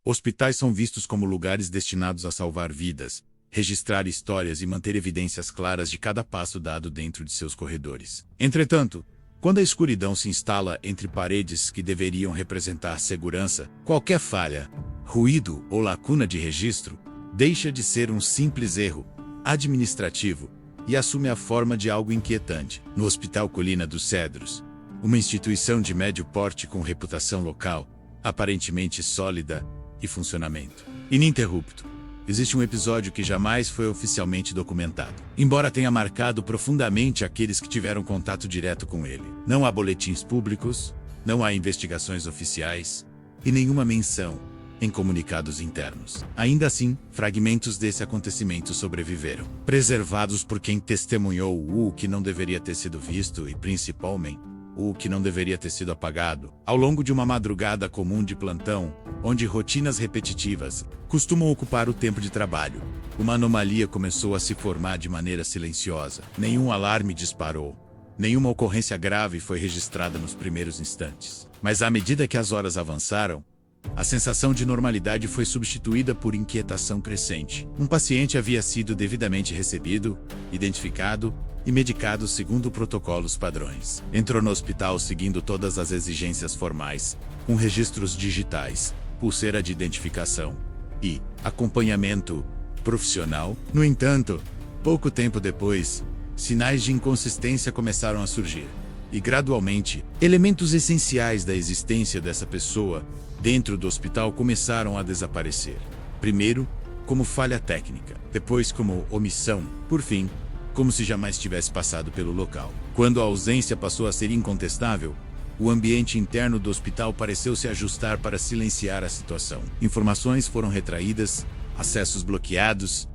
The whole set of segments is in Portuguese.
Hospitais são vistos como lugares destinados a salvar vidas, registrar histórias e manter evidências claras de cada passo dado dentro de seus corredores. Entretanto, quando a escuridão se instala entre paredes que deveriam representar segurança, qualquer falha, ruído ou lacuna de registro deixa de ser um simples erro administrativo e assume a forma de algo inquietante. No Hospital Colina dos Cedros, uma instituição de médio porte com reputação local, aparentemente sólida e funcionamento ininterrupto, existe um episódio que jamais foi oficialmente documentado, embora tenha marcado profundamente aqueles que tiveram contato direto com ele. Não há boletins públicos, não há investigações oficiais e nenhuma menção em comunicados internos. Ainda assim, fragmentos desse acontecimento sobreviveram, preservados por quem testemunhou o que não deveria ter sido visto e, principalmente, o que não deveria ter sido apagado. Ao longo de uma madrugada comum de plantão, onde rotinas repetitivas costumam ocupar o tempo de trabalho, uma anomalia começou a se formar de maneira silenciosa. Nenhum alarme disparou, nenhuma ocorrência grave foi registrada nos primeiros instantes. Mas à medida que as horas avançaram, a sensação de normalidade foi substituída por inquietação crescente. Um paciente havia sido devidamente recebido, identificado e medicado segundo protocolos padrões. Entrou no hospital seguindo todas as exigências formais, com registros digitais, pulseira de identificação e acompanhamento profissional. No entanto, pouco tempo depois, sinais de inconsistência começaram a surgir. E gradualmente, elementos essenciais da existência dessa pessoa dentro do hospital começaram a desaparecer. Primeiro, como falha técnica, depois como omissão, por fim, como se jamais tivesse passado pelo local. Quando a ausência passou a ser incontestável, o ambiente interno do hospital pareceu se ajustar para silenciar a situação. Informações foram retraídas, acessos bloqueados,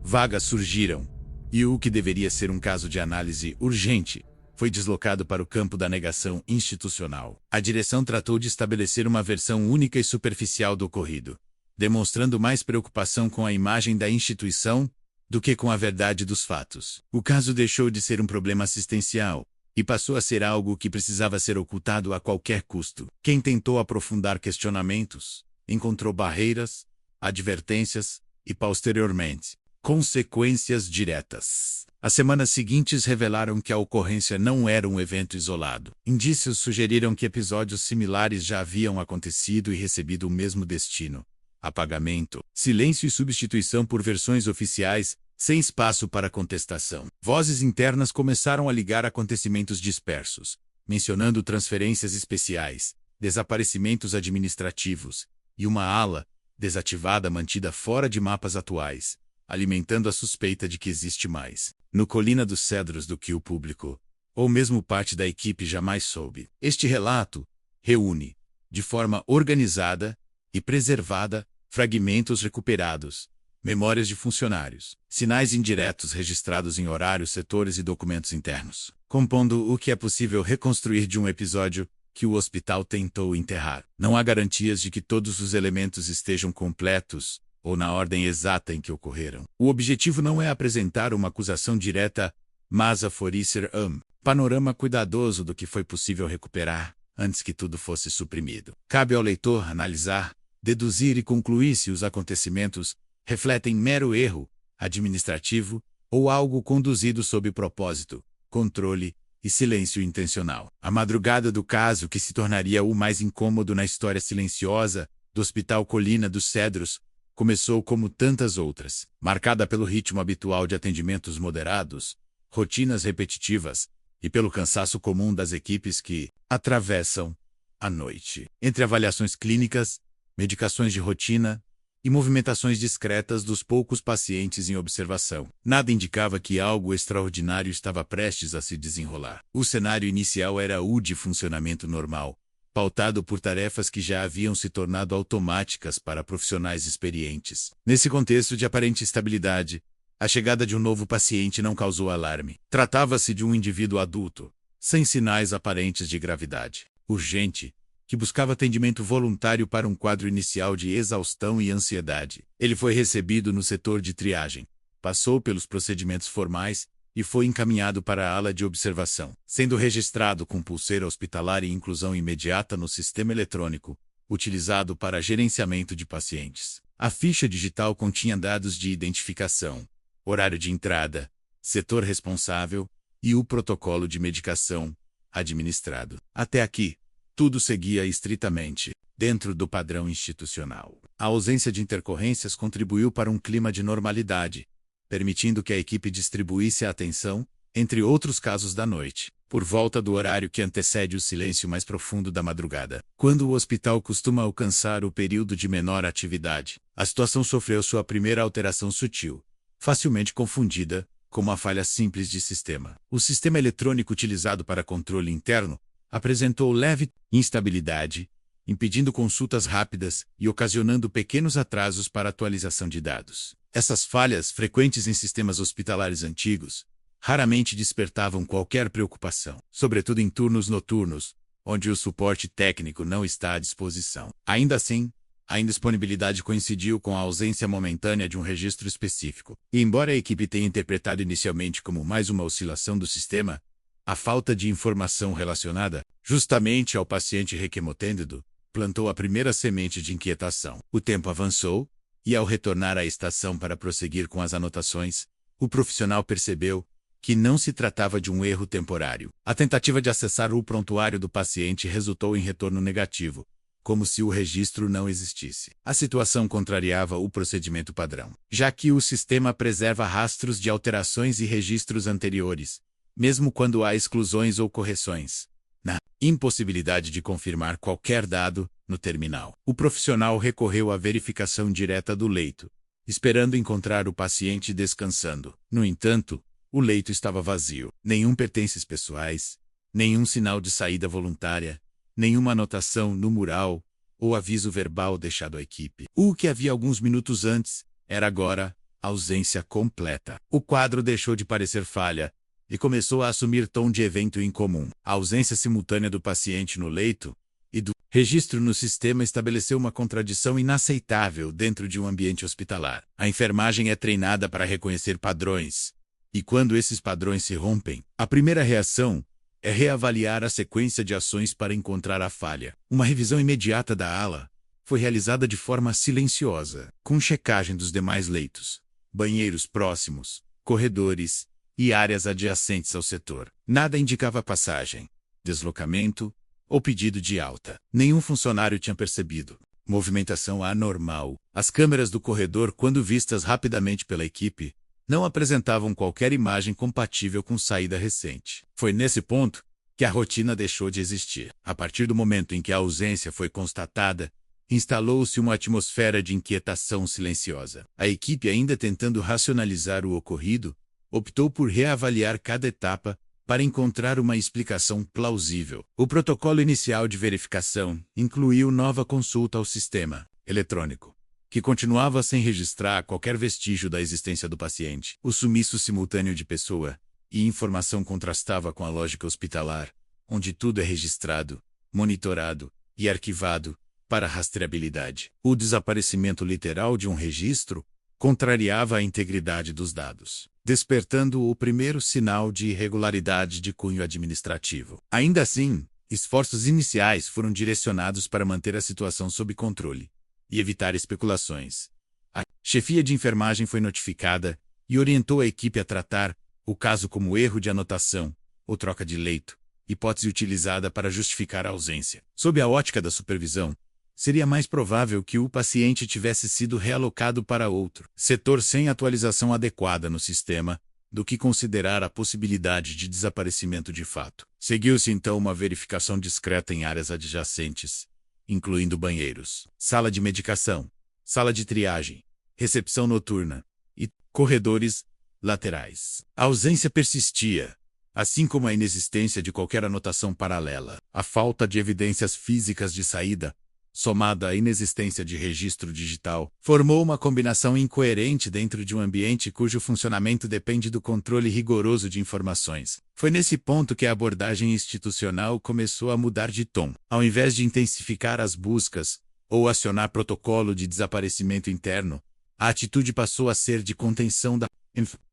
vagas surgiram, e o que deveria ser um caso de análise urgente foi deslocado para o campo da negação institucional. A direção tratou de estabelecer uma versão única e superficial do ocorrido, demonstrando mais preocupação com a imagem da instituição do que com a verdade dos fatos. O caso deixou de ser um problema assistencial e passou a ser algo que precisava ser ocultado a qualquer custo. Quem tentou aprofundar questionamentos encontrou barreiras, advertências e, posteriormente, consequências diretas. As semanas seguintes revelaram que a ocorrência não era um evento isolado. Indícios sugeriram que episódios similares já haviam acontecido e recebido o mesmo destino: apagamento, silêncio e substituição por versões oficiais, sem espaço para contestação. Vozes internas começaram a ligar acontecimentos dispersos, mencionando transferências especiais, desaparecimentos administrativos e uma ala desativada mantida fora de mapas atuais, alimentando a suspeita de que existe mais no Colina dos Cedros do que o público, ou mesmo parte da equipe jamais soube. Este relato reúne, de forma organizada e preservada, fragmentos recuperados, memórias de funcionários, sinais indiretos registrados em horários, setores e documentos internos, compondo o que é possível reconstruir de um episódio que o hospital tentou enterrar. Não há garantias de que todos os elementos estejam completos ou na ordem exata em que ocorreram. O objetivo não é apresentar uma acusação direta, mas oferecer um panorama cuidadoso do que foi possível recuperar antes que tudo fosse suprimido. Cabe ao leitor analisar, deduzir e concluir se os acontecimentos refletem mero erro administrativo ou algo conduzido sob propósito, controle e silêncio intencional. A madrugada do caso, que se tornaria o mais incômodo na história silenciosa do Hospital Colina dos Cedros, começou como tantas outras, marcada pelo ritmo habitual de atendimentos moderados, rotinas repetitivas e pelo cansaço comum das equipes que atravessam a noite. Entre avaliações clínicas, medicações de rotina e movimentações discretas dos poucos pacientes em observação, nada indicava que algo extraordinário estava prestes a se desenrolar. O cenário inicial era o de funcionamento normal, pautado por tarefas que já haviam se tornado automáticas para profissionais experientes. Nesse contexto de aparente estabilidade, a chegada de um novo paciente não causou alarme. Tratava-se de um indivíduo adulto, sem sinais aparentes de gravidade, urgente, que buscava atendimento voluntário para um quadro inicial de exaustão e ansiedade. Ele foi recebido no setor de triagem, passou pelos procedimentos formais e foi encaminhado para a ala de observação, sendo registrado com pulseira hospitalar e inclusão imediata no sistema eletrônico. utilizado para gerenciamento de pacientes. A ficha digital continha dados de identificação, horário de entrada, setor responsável e o protocolo de medicação administrado. Até aqui, tudo seguia estritamente dentro do padrão institucional. A ausência de intercorrências contribuiu para um clima de normalidade, permitindo que a equipe distribuísse a atenção entre outros casos da noite, por volta do horário que antecede o silêncio mais profundo da madrugada. Quando o hospital costuma alcançar o período de menor atividade, a situação sofreu sua primeira alteração sutil, facilmente confundida com uma falha simples de sistema. O sistema eletrônico utilizado para controle interno apresentou leve instabilidade, impedindo consultas rápidas e ocasionando pequenos atrasos para atualização de dados. Essas falhas, frequentes em sistemas hospitalares antigos, raramente despertavam qualquer preocupação, sobretudo em turnos noturnos, onde o suporte técnico não está à disposição. Ainda assim, a indisponibilidade coincidiu com a ausência momentânea de um registro específico. E embora a equipe tenha interpretado inicialmente como mais uma oscilação do sistema, a falta de informação relacionada justamente ao paciente requemotêndido plantou a primeira semente de inquietação. O tempo avançou, e ao retornar à estação para prosseguir com as anotações, o profissional percebeu que não se tratava de um erro temporário. A tentativa de acessar o prontuário do paciente resultou em retorno negativo, como se o registro não existisse. A situação contrariava o procedimento padrão, já que o sistema preserva rastros de alterações e registros anteriores, mesmo quando há exclusões ou correções. Na impossibilidade de confirmar qualquer dado no terminal, o profissional recorreu à verificação direta do leito, esperando encontrar o paciente descansando. No entanto, o leito estava vazio. Nenhum pertences pessoais, nenhum sinal de saída voluntária, nenhuma anotação no mural ou aviso verbal deixado à equipe. O que havia alguns minutos antes era agora ausência completa. O quadro deixou de parecer falha e começou a assumir tom de evento incomum. A ausência simultânea do paciente no leito e do registro no sistema estabeleceu uma contradição inaceitável dentro de um ambiente hospitalar. A enfermagem é treinada para reconhecer padrões, e quando esses padrões se rompem, a primeira reação é reavaliar a sequência de ações para encontrar a falha. Uma revisão imediata da ala foi realizada de forma silenciosa, com checagem dos demais leitos, banheiros próximos, corredores e áreas adjacentes ao setor. Nada indicava passagem, deslocamento ou pedido de alta. Nenhum funcionário tinha percebido movimentação anormal. As câmeras do corredor, quando vistas rapidamente pela equipe, não apresentavam qualquer imagem compatível com saída recente. Foi nesse ponto que a rotina deixou de existir. A partir do momento em que a ausência foi constatada, instalou-se uma atmosfera de inquietação silenciosa. A equipe, ainda tentando racionalizar o ocorrido, optou por reavaliar cada etapa para encontrar uma explicação plausível. O protocolo inicial de verificação incluiu nova consulta ao sistema eletrônico, que continuava sem registrar qualquer vestígio da existência do paciente. O sumiço simultâneo de pessoa e informação contrastava com a lógica hospitalar, onde tudo é registrado, monitorado e arquivado para rastreabilidade. O desaparecimento literal de um registro contrariava a integridade dos dados, despertando o primeiro sinal de irregularidade de cunho administrativo. Ainda assim, esforços iniciais foram direcionados para manter a situação sob controle e evitar especulações. A chefia de enfermagem foi notificada e orientou a equipe a tratar o caso como erro de anotação ou troca de leito, hipótese utilizada para justificar a ausência. Sob a ótica da supervisão, seria mais provável que o paciente tivesse sido realocado para outro setor sem atualização adequada no sistema do que considerar a possibilidade de desaparecimento de fato. Seguiu-se então uma verificação discreta em áreas adjacentes, incluindo banheiros, sala de medicação, sala de triagem, recepção noturna e corredores laterais. A ausência persistia, assim como a inexistência de qualquer anotação paralela. A falta de evidências físicas de saída, somada à inexistência de registro digital, formou uma combinação incoerente dentro de um ambiente cujo funcionamento depende do controle rigoroso de informações. Foi nesse ponto que a abordagem institucional começou a mudar de tom. Ao invés de intensificar as buscas ou acionar protocolo de desaparecimento interno, a atitude passou a ser de contenção da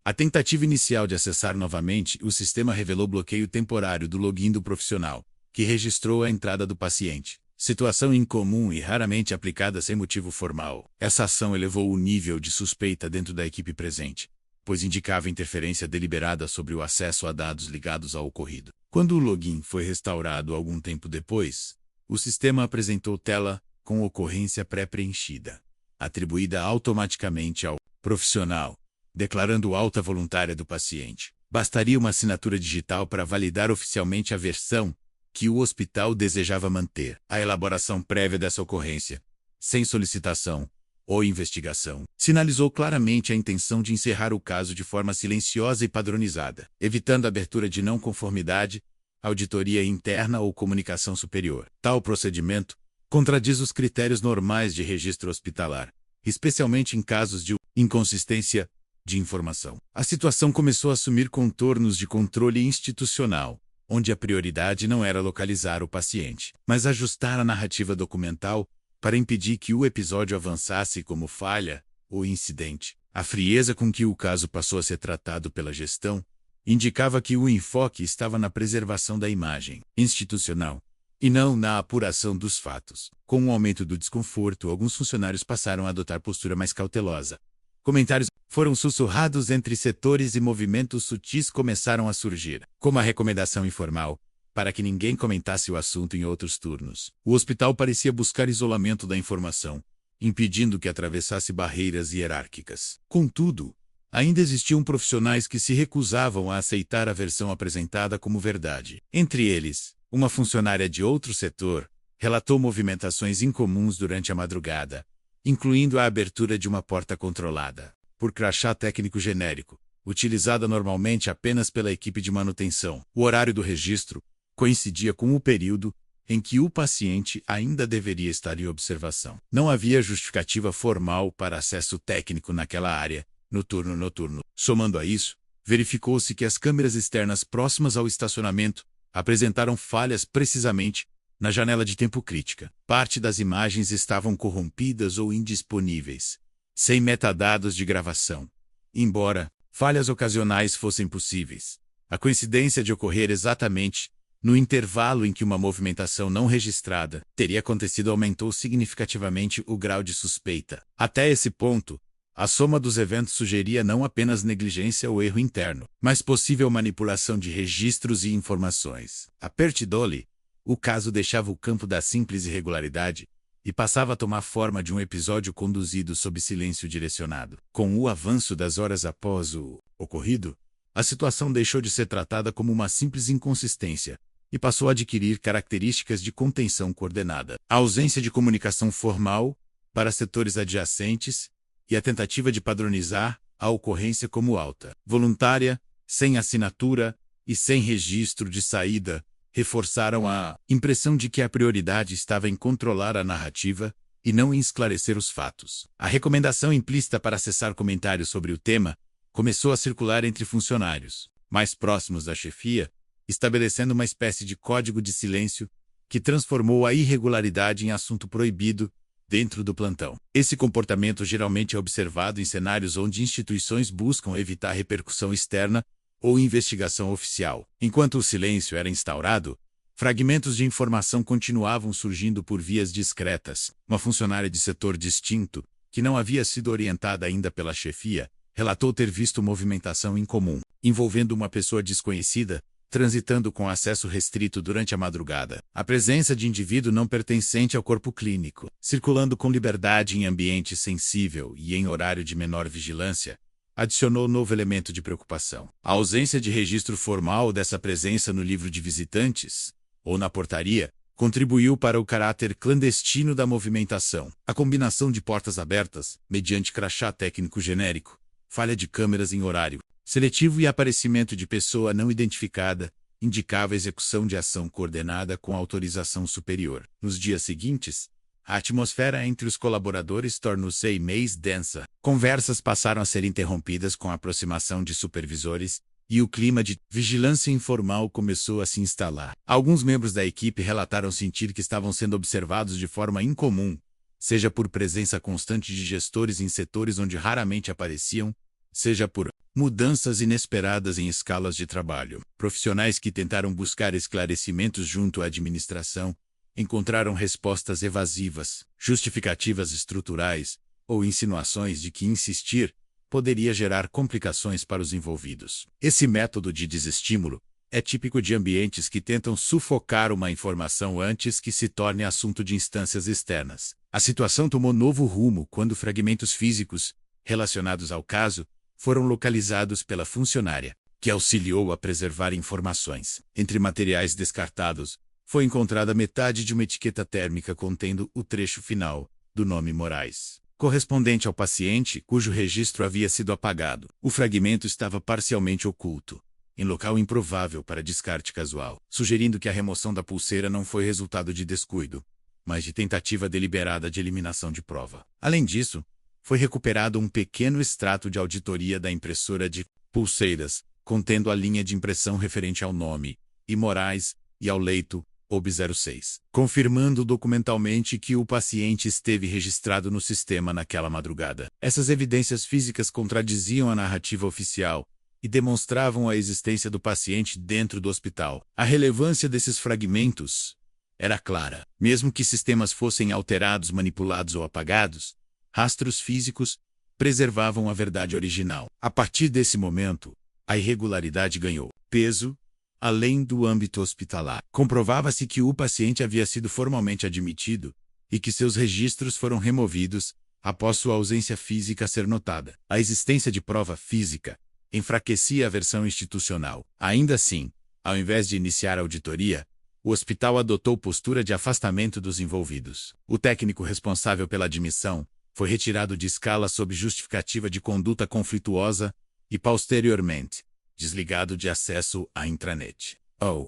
A tentativa inicial de acessar novamente o sistema revelou bloqueio temporário do login do profissional, que registrou a entrada do paciente, Situação incomum e raramente aplicada sem motivo formal. Essa ação elevou o nível de suspeita dentro da equipe presente, pois indicava interferência deliberada sobre o acesso a dados ligados ao ocorrido. Quando o login foi restaurado algum tempo depois, o sistema apresentou tela com ocorrência pré-preenchida, atribuída automaticamente ao profissional, declarando alta voluntária do paciente. Bastaria uma assinatura digital para validar oficialmente a versão que o hospital desejava manter. A elaboração prévia dessa ocorrência, sem solicitação ou investigação, sinalizou claramente a intenção de encerrar o caso de forma silenciosa e padronizada, evitando a abertura de não conformidade, auditoria interna ou comunicação superior. Tal procedimento contradiz os critérios normais de registro hospitalar, especialmente em casos de inconsistência de informação. A situação começou a assumir contornos de controle institucional, onde a prioridade não era localizar o paciente, mas ajustar a narrativa documental para impedir que o episódio avançasse como falha ou incidente. A frieza com que o caso passou a ser tratado pela gestão indicava que o enfoque estava na preservação da imagem institucional e não na apuração dos fatos. Com o aumento do desconforto, alguns funcionários passaram a adotar postura mais cautelosa. Comentários foram sussurrados entre setores e movimentos sutis começaram a surgir, como a recomendação informal, para que ninguém comentasse o assunto em outros turnos. O hospital parecia buscar isolamento da informação, impedindo que atravessasse barreiras hierárquicas. Contudo, ainda existiam profissionais que se recusavam a aceitar a versão apresentada como verdade. Entre eles, uma funcionária de outro setor relatou movimentações incomuns durante a madrugada, incluindo a abertura de uma porta controlada por crachá técnico genérico, utilizada normalmente apenas pela equipe de manutenção. O horário do registro coincidia com o período em que o paciente ainda deveria estar em observação. Não havia justificativa formal para acesso técnico naquela área, no turno noturno. Somando a isso, verificou-se que as câmeras externas próximas ao estacionamento apresentaram falhas precisamente na janela de tempo crítica. Parte das imagens estavam corrompidas ou indisponíveis, sem metadados de gravação. Embora falhas ocasionais fossem possíveis, a coincidência de ocorrer exatamente no intervalo em que uma movimentação não registrada teria acontecido aumentou significativamente o grau de suspeita. Até esse ponto, a soma dos eventos sugeria não apenas negligência ou erro interno, mas possível manipulação de registros e informações. A Pertidoli, o caso deixava o campo da simples irregularidade e passava a tomar forma de um episódio conduzido sob silêncio direcionado. Com o avanço das horas após o ocorrido, a situação deixou de ser tratada como uma simples inconsistência e passou a adquirir características de contenção coordenada. A ausência de comunicação formal para setores adjacentes e a tentativa de padronizar a ocorrência como alta, voluntária, sem assinatura e sem registro de saída, reforçaram a impressão de que a prioridade estava em controlar a narrativa e não em esclarecer os fatos. A recomendação implícita para acessar comentários sobre o tema começou a circular entre funcionários mais próximos da chefia, estabelecendo uma espécie de código de silêncio que transformou a irregularidade em assunto proibido dentro do plantão. Esse comportamento geralmente é observado em cenários onde instituições buscam evitar repercussão externa ou investigação oficial. Enquanto o silêncio era instaurado, fragmentos de informação continuavam surgindo por vias discretas. Uma funcionária de setor distinto, que não havia sido orientada ainda pela chefia, relatou ter visto movimentação incomum, envolvendo uma pessoa desconhecida, transitando com acesso restrito durante a madrugada. A presença de indivíduo não pertencente ao corpo clínico, circulando com liberdade em ambiente sensível e em horário de menor vigilância, adicionou novo elemento de preocupação. A ausência de registro formal dessa presença no livro de visitantes, ou na portaria, contribuiu para o caráter clandestino da movimentação. A combinação de portas abertas, mediante crachá técnico genérico, falha de câmeras em horário seletivo e aparecimento de pessoa não identificada, indicava a execução de ação coordenada com autorização superior. Nos dias seguintes, a atmosfera entre os colaboradores tornou-se mais densa. Conversas passaram a ser interrompidas com a aproximação de supervisores e o clima de vigilância informal começou a se instalar. Alguns membros da equipe relataram sentir que estavam sendo observados de forma incomum, seja por presença constante de gestores em setores onde raramente apareciam, seja por mudanças inesperadas em escalas de trabalho. Profissionais que tentaram buscar esclarecimentos junto à administração encontraram respostas evasivas, justificativas estruturais ou insinuações de que insistir poderia gerar complicações para os envolvidos. Esse método de desestímulo é típico de ambientes que tentam sufocar uma informação antes que se torne assunto de instâncias externas. A situação tomou novo rumo quando fragmentos físicos, relacionados ao caso, foram localizados pela funcionária, que auxiliou a preservar informações. Entre materiais descartados, foi encontrada metade de uma etiqueta térmica contendo o trecho final do nome Moraes, correspondente ao paciente cujo registro havia sido apagado. O fragmento estava parcialmente oculto, em local improvável para descarte casual, sugerindo que a remoção da pulseira não foi resultado de descuido, mas de tentativa deliberada de eliminação de prova. Além disso, foi recuperado um pequeno extrato de auditoria da impressora de pulseiras, contendo a linha de impressão referente ao nome, e Moraes, e ao leito, OB06, confirmando documentalmente que o paciente esteve registrado no sistema naquela madrugada. Essas evidências físicas contradiziam a narrativa oficial e demonstravam a existência do paciente dentro do hospital. A relevância desses fragmentos era clara. Mesmo que sistemas fossem alterados, manipulados ou apagados, rastros físicos preservavam a verdade original. A partir desse momento, a irregularidade ganhou peso além do âmbito hospitalar. Comprovava-se que o paciente havia sido formalmente admitido e que seus registros foram removidos após sua ausência física ser notada. A existência de prova física enfraquecia a versão institucional. Ainda assim, ao invés de iniciar a auditoria, o hospital adotou postura de afastamento dos envolvidos. O técnico responsável pela admissão foi retirado de escala sob justificativa de conduta conflituosa e, posteriormente, desligado de acesso à intranet.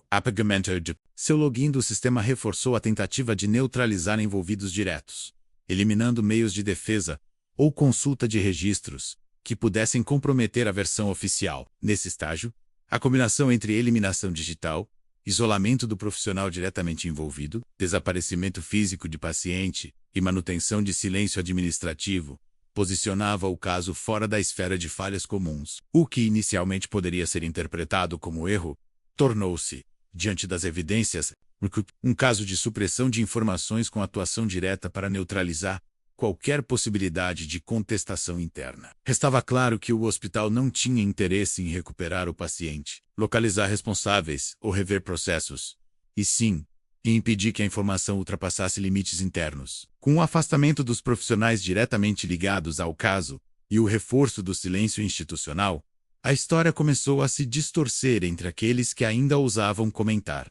Apagamento de seu login do sistema reforçou a tentativa de neutralizar envolvidos diretos, eliminando meios de defesa ou consulta de registros que pudessem comprometer a versão oficial. Nesse estágio, a combinação entre eliminação digital, isolamento do profissional diretamente envolvido, desaparecimento físico de paciente e manutenção de silêncio administrativo posicionava o caso fora da esfera de falhas comuns. O que inicialmente poderia ser interpretado como erro, tornou-se, diante das evidências, um caso de supressão de informações com atuação direta para neutralizar qualquer possibilidade de contestação interna. Restava claro que o hospital não tinha interesse em recuperar o paciente, localizar responsáveis ou rever processos, e sim, em impedir que a informação ultrapassasse limites internos. Com o afastamento dos profissionais diretamente ligados ao caso e o reforço do silêncio institucional, a história começou a se distorcer entre aqueles que ainda ousavam comentar.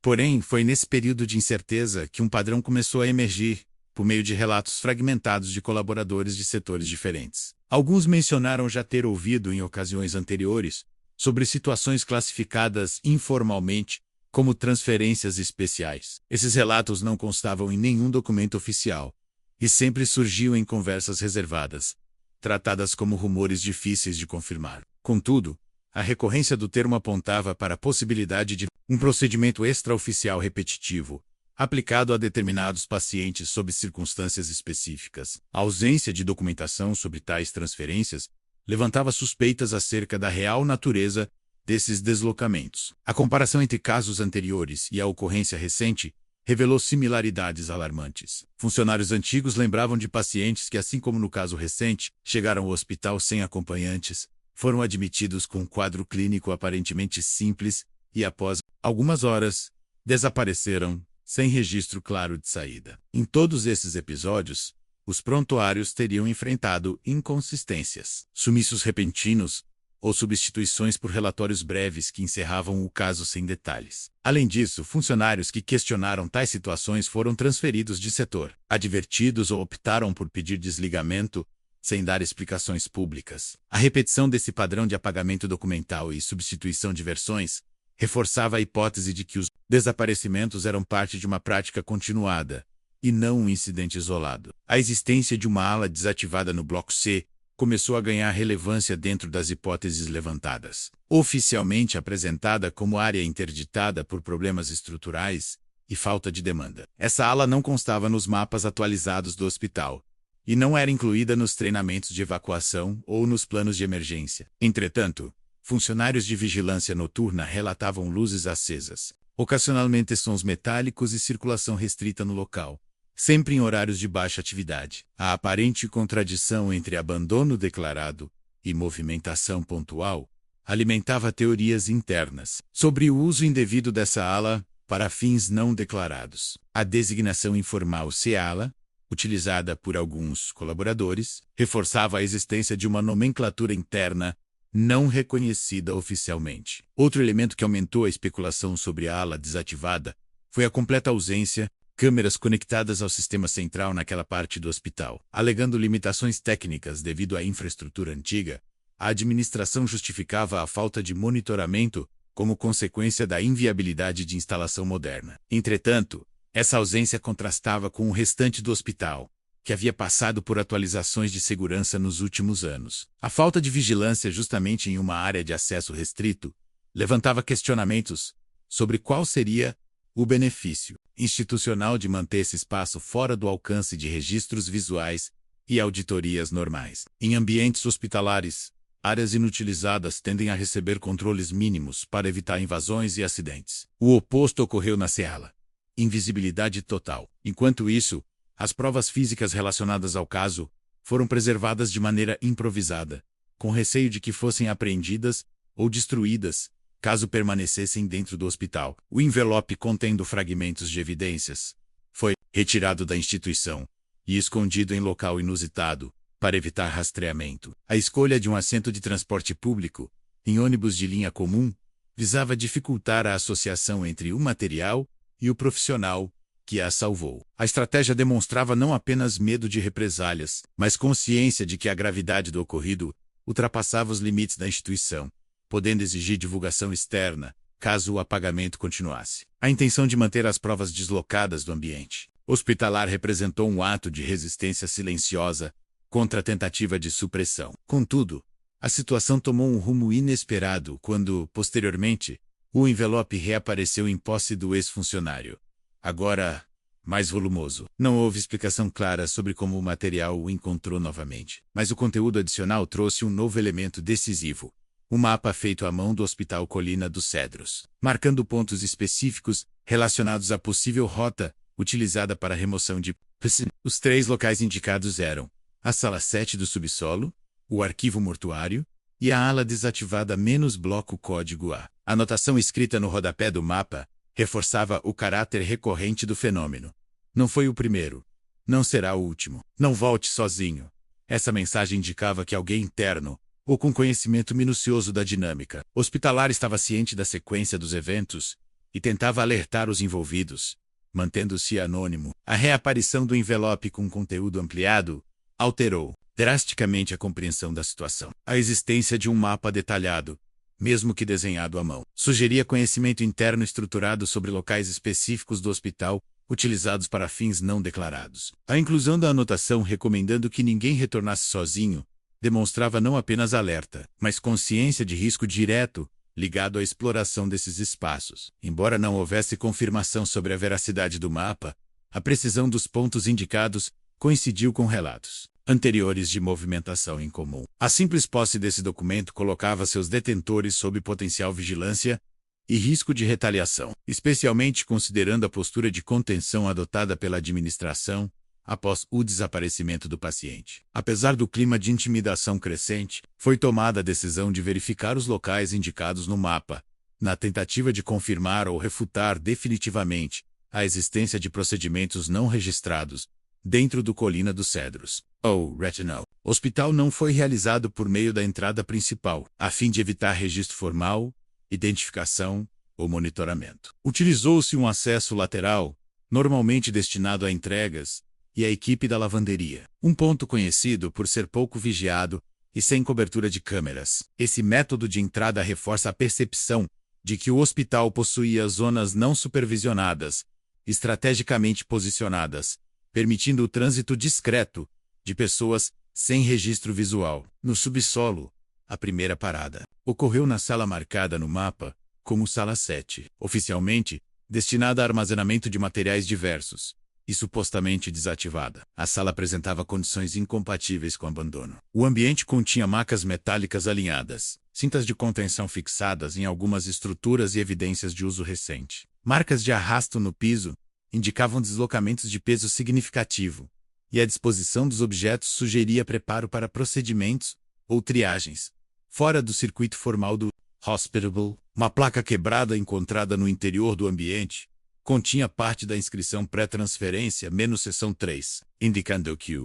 Porém, foi nesse período de incerteza que um padrão começou a emergir, por meio de relatos fragmentados de colaboradores de setores diferentes. Alguns mencionaram já ter ouvido em ocasiões anteriores sobre situações classificadas informalmente como transferências especiais. Esses relatos não constavam em nenhum documento oficial e sempre surgiam em conversas reservadas, tratadas como rumores difíceis de confirmar. Contudo, a recorrência do termo apontava para a possibilidade de um procedimento extraoficial repetitivo, aplicado a determinados pacientes sob circunstâncias específicas. A ausência de documentação sobre tais transferências levantava suspeitas acerca da real natureza desses deslocamentos. A comparação entre casos anteriores e a ocorrência recente revelou similaridades alarmantes. Funcionários antigos lembravam de pacientes que, assim como no caso recente, chegaram ao hospital sem acompanhantes, foram admitidos com um quadro clínico aparentemente simples e, após algumas horas, desapareceram sem registro claro de saída. Em todos esses episódios, os prontuários teriam enfrentado inconsistências, sumiços repentinos ou substituições por relatórios breves que encerravam o caso sem detalhes. Além disso, funcionários que questionaram tais situações foram transferidos de setor, advertidos ou optaram por pedir desligamento sem dar explicações públicas. A repetição desse padrão de apagamento documental e substituição de versões reforçava a hipótese de que os desaparecimentos eram parte de uma prática continuada, e não um incidente isolado. A existência de uma ala desativada no Bloco C começou a ganhar relevância dentro das hipóteses levantadas. Oficialmente apresentada como área interditada por problemas estruturais e falta de demanda. Essa ala não constava nos mapas atualizados do hospital, e não era incluída nos treinamentos de evacuação ou nos planos de emergência. Entretanto, funcionários de vigilância noturna relatavam luzes acesas, Ocasionalmente sons metálicos e circulação restrita no local, sempre em horários de baixa atividade. A aparente contradição entre abandono declarado e movimentação pontual alimentava teorias internas sobre o uso indevido dessa ala para fins não declarados. A designação informal C-ala, utilizada por alguns colaboradores, reforçava a existência de uma nomenclatura interna não reconhecida oficialmente. Outro elemento que aumentou a especulação sobre a ala desativada foi a completa ausência câmeras conectadas ao sistema central naquela parte do hospital. Alegando limitações técnicas devido à infraestrutura antiga, a administração justificava a falta de monitoramento como consequência da inviabilidade de instalação moderna. Entretanto, essa ausência contrastava com o restante do hospital, que havia passado por atualizações de segurança nos últimos anos. A falta de vigilância justamente em uma área de acesso restrito levantava questionamentos sobre qual seria o benefício institucional de manter esse espaço fora do alcance de registros visuais e auditorias normais. Em ambientes hospitalares, áreas inutilizadas tendem a receber controles mínimos para evitar invasões e acidentes. O oposto ocorreu na C-ala. Invisibilidade total. Enquanto isso, as provas físicas relacionadas ao caso foram preservadas de maneira improvisada, com receio de que fossem apreendidas ou destruídas caso permanecessem dentro do hospital. O envelope contendo fragmentos de evidências foi retirado da instituição e escondido em local inusitado para evitar rastreamento. A escolha de um assento de transporte público, em ônibus de linha comum, visava dificultar a associação entre o material e o profissional que a salvou. A estratégia demonstrava não apenas medo de represálias, mas consciência de que a gravidade do ocorrido ultrapassava os limites da instituição, podendo exigir divulgação externa, caso o apagamento continuasse. A intenção de manter as provas deslocadas do ambiente hospitalar representou um ato de resistência silenciosa contra a tentativa de supressão. Contudo, a situação tomou um rumo inesperado quando, posteriormente, o envelope reapareceu em posse do ex-funcionário, agora mais volumoso. Não houve explicação clara sobre como o material o encontrou novamente, mas o conteúdo adicional trouxe um novo elemento decisivo: um mapa feito à mão do Hospital Colina dos Cedros, marcando pontos específicos relacionados à possível rota utilizada para a remoção de PCM. Os 3 locais indicados eram a Sala 7 do subsolo, o arquivo mortuário e a ala desativada menos bloco código A. A anotação escrita no rodapé do mapa reforçava o caráter recorrente do fenômeno. Não foi o primeiro. Não será o último. Não volte sozinho. Essa mensagem indicava que alguém interno, ou com conhecimento minucioso da dinâmica hospitalar, estava ciente da sequência dos eventos e tentava alertar os envolvidos, mantendo-se anônimo. A reaparição do envelope com conteúdo ampliado alterou drasticamente a compreensão da situação. A existência de um mapa detalhado, mesmo que desenhado à mão, sugeria conhecimento interno estruturado sobre locais específicos do hospital, utilizados para fins não declarados. A inclusão da anotação recomendando que ninguém retornasse sozinho demonstrava não apenas alerta, mas consciência de risco direto ligado à exploração desses espaços. Embora não houvesse confirmação sobre a veracidade do mapa, a precisão dos pontos indicados coincidiu com relatos anteriores de movimentação em comum. A simples posse desse documento colocava seus detentores sob potencial vigilância e risco de retaliação, especialmente considerando a postura de contenção adotada pela administração após o desaparecimento do paciente. Apesar do clima de intimidação crescente, foi tomada a decisão de verificar os locais indicados no mapa, na tentativa de confirmar ou refutar definitivamente a existência de procedimentos não registrados dentro do Colina dos Cedros, ou Retinal. O hospital não foi realizado por meio da entrada principal, a fim de evitar registro formal, identificação ou monitoramento. Utilizou-se um acesso lateral, normalmente destinado a entregas, e a equipe da lavanderia. Um ponto conhecido por ser pouco vigiado e sem cobertura de câmeras. Esse método de entrada reforça a percepção de que o hospital possuía zonas não supervisionadas, estrategicamente posicionadas, permitindo o trânsito discreto de pessoas sem registro visual. No subsolo, a primeira parada ocorreu na sala marcada no mapa como Sala 7, oficialmente destinada a armazenamento de materiais diversos e supostamente desativada. A sala apresentava condições incompatíveis com abandono. O ambiente continha macas metálicas alinhadas, cintas de contenção fixadas em algumas estruturas e evidências de uso recente. Marcas de arrasto no piso indicavam deslocamentos de peso significativo, e a disposição dos objetos sugeria preparo para procedimentos ou triagens, fora do circuito formal do hospitable. Uma placa quebrada encontrada no interior do ambiente continha parte da inscrição pré-transferência -seção 3, indicando que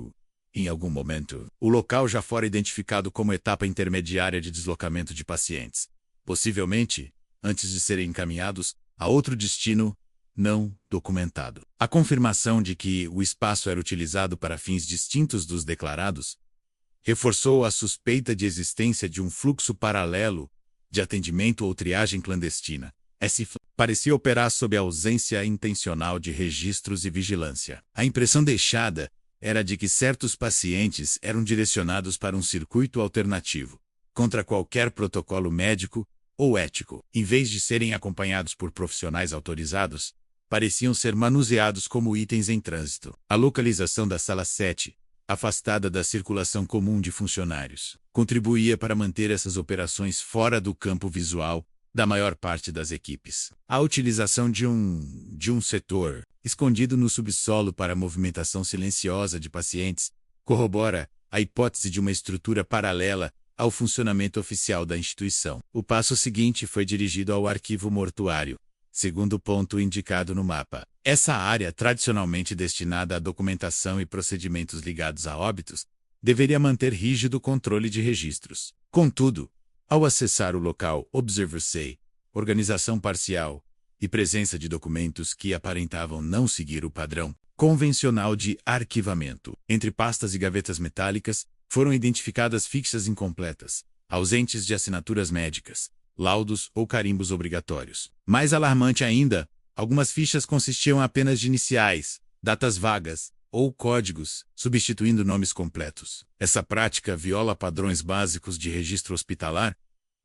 em algum momento, o local já fora identificado como etapa intermediária de deslocamento de pacientes, possivelmente antes de serem encaminhados a outro destino não documentado. A confirmação de que o espaço era utilizado para fins distintos dos declarados reforçou a suspeita de existência de um fluxo paralelo de atendimento ou triagem clandestina. Parecia operar sob a ausência intencional de registros e vigilância. A impressão deixada era de que certos pacientes eram direcionados para um circuito alternativo, contra qualquer protocolo médico ou ético. Em vez de serem acompanhados por profissionais autorizados, pareciam ser manuseados como itens em trânsito. A localização da sala 7, afastada da circulação comum de funcionários, contribuía para manter essas operações fora do campo visual da maior parte das equipes. A utilização de um setor escondido no subsolo para a movimentação silenciosa de pacientes corrobora a hipótese de uma estrutura paralela ao funcionamento oficial da instituição. O passo seguinte foi dirigido ao arquivo mortuário, segundo o ponto indicado no mapa. Essa área, tradicionalmente destinada à documentação e procedimentos ligados a óbitos, deveria manter rígido controle de registros. Contudo, ao acessar o local Observer-se, organização parcial e presença de documentos que aparentavam não seguir o padrão convencional de arquivamento, entre pastas e gavetas metálicas, foram identificadas fichas incompletas, ausentes de assinaturas médicas, laudos ou carimbos obrigatórios. Mais alarmante ainda, algumas fichas consistiam apenas de iniciais, datas vagas ou códigos, substituindo nomes completos. Essa prática viola padrões básicos de registro hospitalar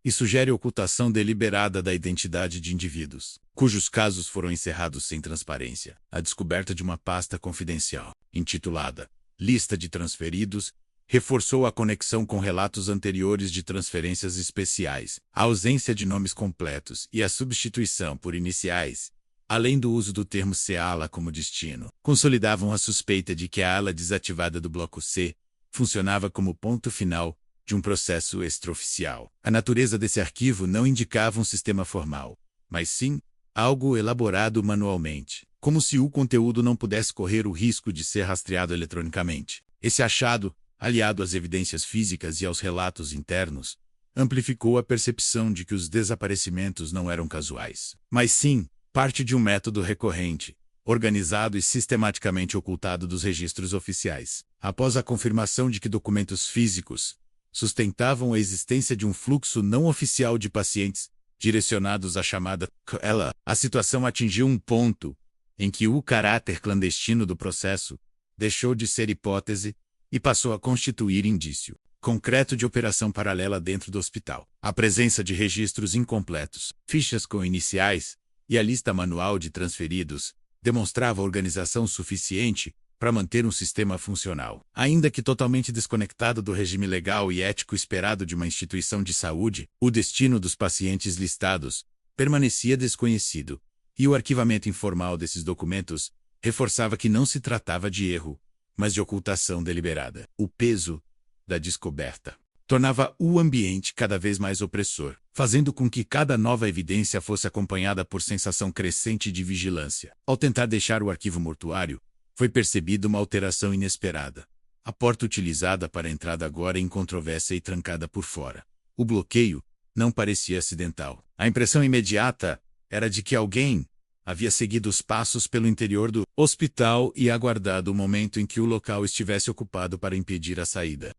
e sugere ocultação deliberada da identidade de indivíduos, cujos casos foram encerrados sem transparência. A descoberta de uma pasta confidencial, intitulada Lista de Transferidos, reforçou a conexão com relatos anteriores de transferências especiais. A ausência de nomes completos e a substituição por iniciais, além do uso do termo C-ala como destino, consolidavam a suspeita de que a ala desativada do bloco C funcionava como ponto final de um processo extraoficial. A natureza desse arquivo não indicava um sistema formal, mas sim algo elaborado manualmente, como se o conteúdo não pudesse correr o risco de ser rastreado eletronicamente. Esse achado, aliado às evidências físicas e aos relatos internos, amplificou a percepção de que os desaparecimentos não eram casuais, mas sim parte de um método recorrente, organizado e sistematicamente ocultado dos registros oficiais. Após a confirmação de que documentos físicos sustentavam a existência de um fluxo não oficial de pacientes direcionados à chamada CLA, a situação atingiu um ponto em que o caráter clandestino do processo deixou de ser hipótese e passou a constituir indício concreto de operação paralela dentro do hospital. A presença de registros incompletos, fichas com iniciais e a lista manual de transferidos demonstrava organização suficiente para manter um sistema funcional. Ainda que totalmente desconectado do regime legal e ético esperado de uma instituição de saúde, o destino dos pacientes listados permanecia desconhecido, e o arquivamento informal desses documentos reforçava que não se tratava de erro, mas de ocultação deliberada. O peso da descoberta tornava o ambiente cada vez mais opressor, fazendo com que cada nova evidência fosse acompanhada por sensação crescente de vigilância. Ao tentar deixar o arquivo mortuário, foi percebida uma alteração inesperada. A porta utilizada para a entrada agora incontrovérsia e trancada por fora. O bloqueio não parecia acidental. A impressão imediata era de que alguém havia seguido os passos pelo interior do hospital e aguardado o momento em que o local estivesse ocupado para impedir a saída.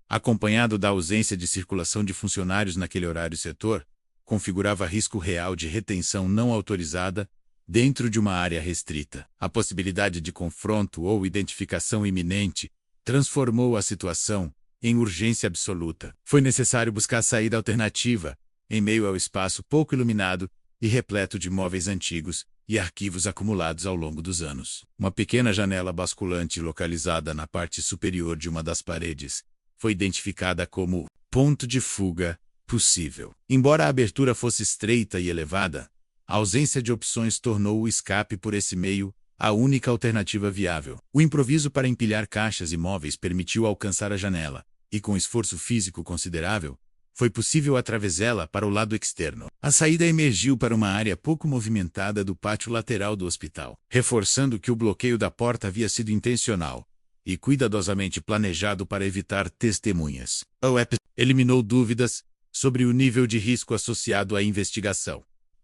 Acompanhado da ausência de circulação de funcionários naquele horário setor, configurava risco real de retenção não autorizada dentro de uma área restrita. A possibilidade de confronto ou identificação iminente transformou a situação em urgência absoluta. Foi necessário buscar saída alternativa, em meio ao espaço pouco iluminado e repleto de móveis antigos e arquivos acumulados ao longo dos anos. Uma pequena janela basculante localizada na parte superior de uma das paredes foi identificada como ponto de fuga possível. Embora a abertura fosse estreita e elevada, A ausência de opções tornou o escape por esse meio a única alternativa viável. O improviso para empilhar caixas e móveis permitiu alcançar a janela, e com esforço físico considerável, foi possível atravessá-la para o lado externo. A saída emergiu para uma área pouco movimentada do pátio lateral do hospital, reforçando que o bloqueio da porta havia sido intencional e cuidadosamente planejado para evitar testemunhas. O EP eliminou dúvidas sobre o nível de risco associado à investigação.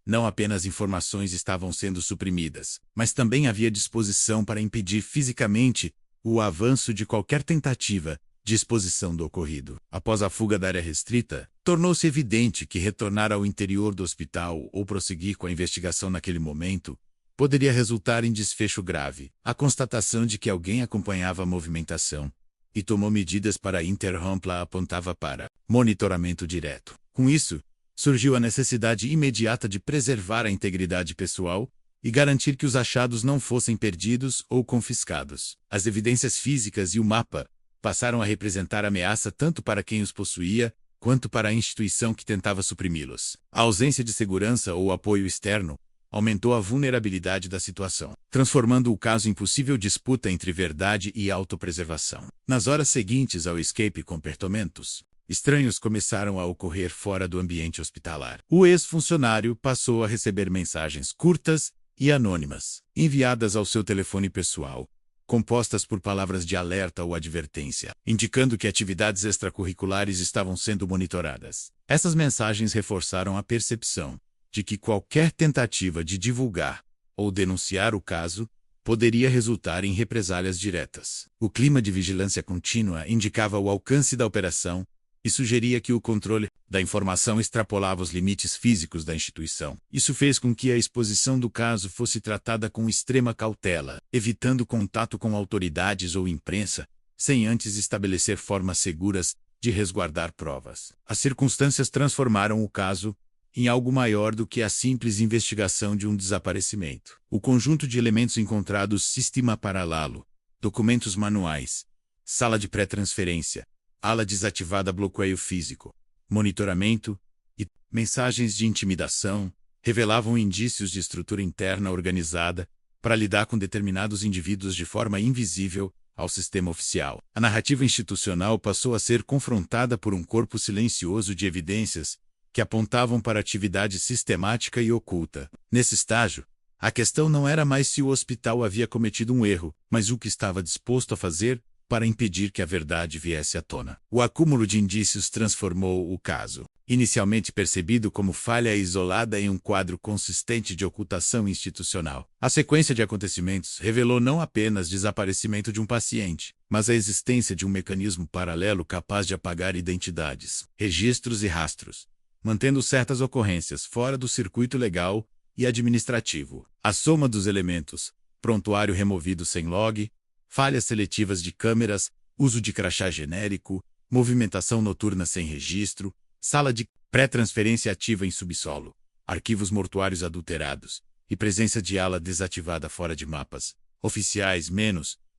Não apenas informações estavam sendo suprimidas, mas também havia disposição para impedir fisicamente o avanço de qualquer tentativa de exposição do ocorrido. Após a fuga da área restrita, tornou-se evidente que retornar ao interior do hospital ou prosseguir com a investigação naquele momento poderia resultar em desfecho grave. A constatação de que alguém acompanhava a movimentação e tomou medidas para interrompê-la apontava para monitoramento direto. Com isso, surgiu a necessidade imediata de preservar a integridade pessoal e garantir que os achados não fossem perdidos ou confiscados. As evidências físicas e o mapa passaram a representar ameaça tanto para quem os possuía, quanto para a instituição que tentava suprimi-los. A ausência de segurança ou apoio externo aumentou a vulnerabilidade da situação, transformando o caso em possível disputa entre verdade e autopreservação. Nas horas seguintes ao escape comportamentos estranhos começaram a ocorrer fora do ambiente hospitalar. O ex-funcionário passou a receber mensagens curtas e anônimas, enviadas ao seu telefone pessoal, compostas por palavras de alerta ou advertência, indicando que atividades extracurriculares estavam sendo monitoradas. Essas mensagens reforçaram a percepção de que qualquer tentativa de divulgar ou denunciar o caso poderia resultar em represálias diretas. O clima de vigilância contínua indicava o alcance da operação e sugeria que o controle da informação extrapolava os limites físicos da instituição. Isso fez com que a exposição do caso fosse tratada com extrema cautela, evitando contato com autoridades ou imprensa, sem antes estabelecer formas seguras de resguardar provas. As circunstâncias transformaram o caso em algo maior do que a simples investigação de um desaparecimento. O conjunto de elementos encontrados, sistema paralelo, documentos manuais, sala de pré-transferência, ala desativada, bloqueio físico, monitoramento e mensagens de intimidação revelavam indícios de estrutura interna organizada para lidar com determinados indivíduos de forma invisível ao sistema oficial. A narrativa institucional passou a ser confrontada por um corpo silencioso de evidências que apontavam para atividade sistemática e oculta. Nesse estágio, a questão não era mais se o hospital havia cometido um erro, mas o que estava disposto a fazer para impedir que a verdade viesse à tona. O acúmulo de indícios transformou o caso, inicialmente percebido como falha isolada, em um quadro consistente de ocultação institucional. A sequência de acontecimentos revelou não apenas o desaparecimento de um paciente, mas a existência de um mecanismo paralelo capaz de apagar identidades, registros e rastros, mantendo certas ocorrências fora do circuito legal e administrativo. A soma dos elementos, prontuário removido sem log, falhas seletivas de câmeras, uso de crachá genérico, movimentação noturna sem registro, sala de pré-transferência ativa em subsolo, arquivos mortuários adulterados e presença de ala desativada fora de mapas oficiais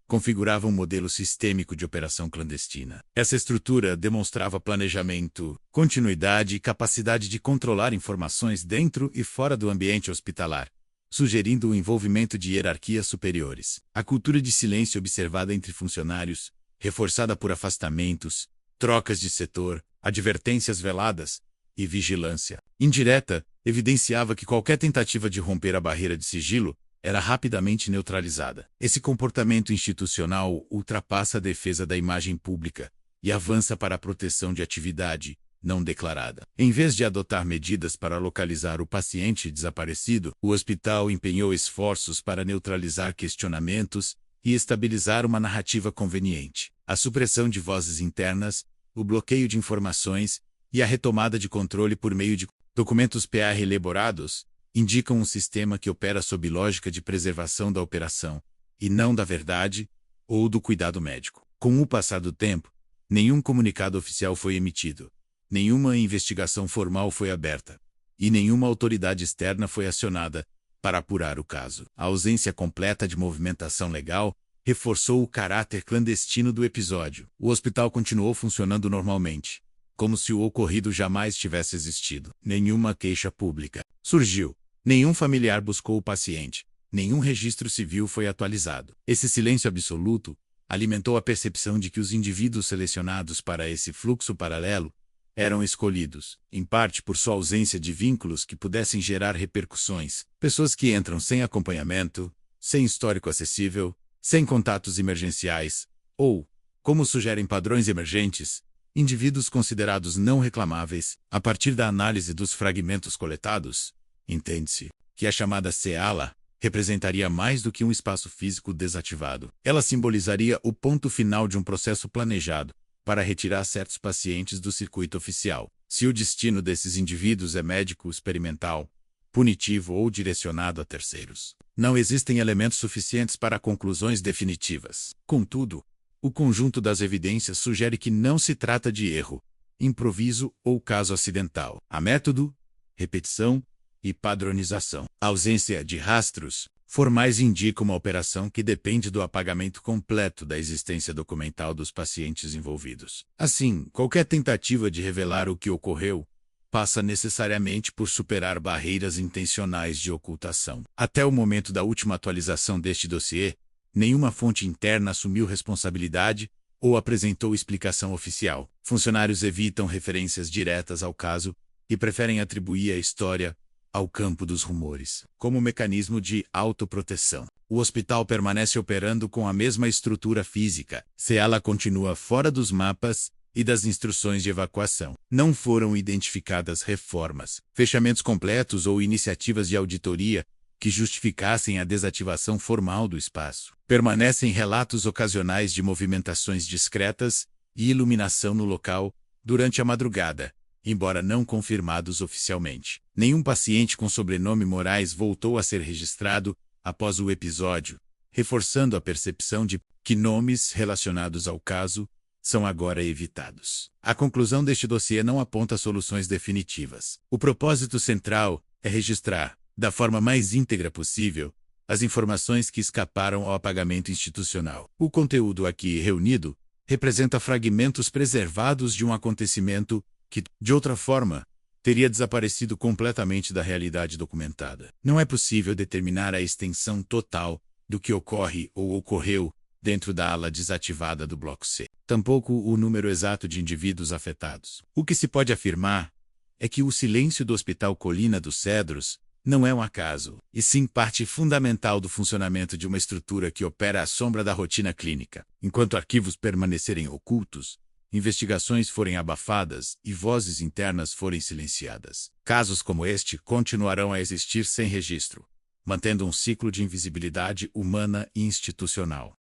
configuravam um modelo sistêmico de operação clandestina. Essa estrutura demonstrava planejamento, continuidade e capacidade de controlar informações dentro e fora do ambiente hospitalar, sugerindo o envolvimento de hierarquias superiores. A cultura de silêncio observada entre funcionários, reforçada por afastamentos, trocas de setor, advertências veladas e vigilância indireta, evidenciava que qualquer tentativa de romper a barreira de sigilo era rapidamente neutralizada. Esse comportamento institucional ultrapassa a defesa da imagem pública e avança para a proteção de atividade não declarada. Em vez de adotar medidas para localizar o paciente desaparecido, o hospital empenhou esforços para neutralizar questionamentos e estabilizar uma narrativa conveniente. A supressão de vozes internas, o bloqueio de informações e a retomada de controle por meio de documentos PR elaborados indicam um sistema que opera sob lógica de preservação da operação, e não da verdade ou do cuidado médico. Com o passar do tempo, nenhum comunicado oficial foi emitido, nenhuma investigação formal foi aberta, e nenhuma autoridade externa foi acionada para apurar o caso. A ausência completa de movimentação legal reforçou o caráter clandestino do episódio. O hospital continuou funcionando normalmente, como se o ocorrido jamais tivesse existido. Nenhuma queixa pública surgiu, Nenhum familiar buscou o paciente. Nenhum registro civil foi atualizado. Esse silêncio absoluto alimentou a percepção de que os indivíduos selecionados para esse fluxo paralelo eram escolhidos, em parte por sua ausência de vínculos que pudessem gerar repercussões. Pessoas que entram sem acompanhamento, sem histórico acessível, sem contatos emergenciais, ou, como sugerem padrões emergentes, indivíduos considerados não reclamáveis. A partir da análise dos fragmentos coletados, entende-se que a chamada CEALA representaria mais do que um espaço físico desativado. Ela simbolizaria o ponto final de um processo planejado para retirar certos pacientes do circuito oficial. Se o destino desses indivíduos é médico experimental, punitivo ou direcionado a terceiros, não existem elementos suficientes para conclusões definitivas. Contudo, o conjunto das evidências sugere que não se trata de erro, improviso ou caso acidental. Há método, repetição e padronização. A ausência de rastros formais indica uma operação que depende do apagamento completo da existência documental dos pacientes envolvidos. Assim, qualquer tentativa de revelar o que ocorreu passa necessariamente por superar barreiras intencionais de ocultação. Até o momento da última atualização deste dossiê, nenhuma fonte interna assumiu responsabilidade ou apresentou explicação oficial. Funcionários evitam referências diretas ao caso e preferem atribuir a história ao campo dos rumores, como mecanismo de autoproteção. O hospital permanece operando com a mesma estrutura física. CEALA continua fora dos mapas e das instruções de evacuação. Não foram identificadas reformas, fechamentos completos ou iniciativas de auditoria que justificassem a desativação formal do espaço. Permanecem relatos ocasionais de movimentações discretas e iluminação no local durante a madrugada, embora não confirmados oficialmente. Nenhum paciente com sobrenome Moraes voltou a ser registrado após o episódio, reforçando a percepção de que nomes relacionados ao caso são agora evitados. A conclusão deste dossiê não aponta soluções definitivas. O propósito central é registrar, da forma mais íntegra possível, as informações que escaparam ao apagamento institucional. O conteúdo aqui reunido representa fragmentos preservados de um acontecimento que, de outra forma, teria desaparecido completamente da realidade documentada. Não é possível determinar a extensão total do que ocorre ou ocorreu dentro da ala desativada do Bloco C. Tampouco o número exato de indivíduos afetados. O que se pode afirmar é que o silêncio do Hospital Colina dos Cedros não é um acaso, e sim parte fundamental do funcionamento de uma estrutura que opera à sombra da rotina clínica. Enquanto arquivos permanecerem ocultos, investigações forem abafadas e vozes internas forem silenciadas, casos como este continuarão a existir sem registro, mantendo um ciclo de invisibilidade humana e institucional.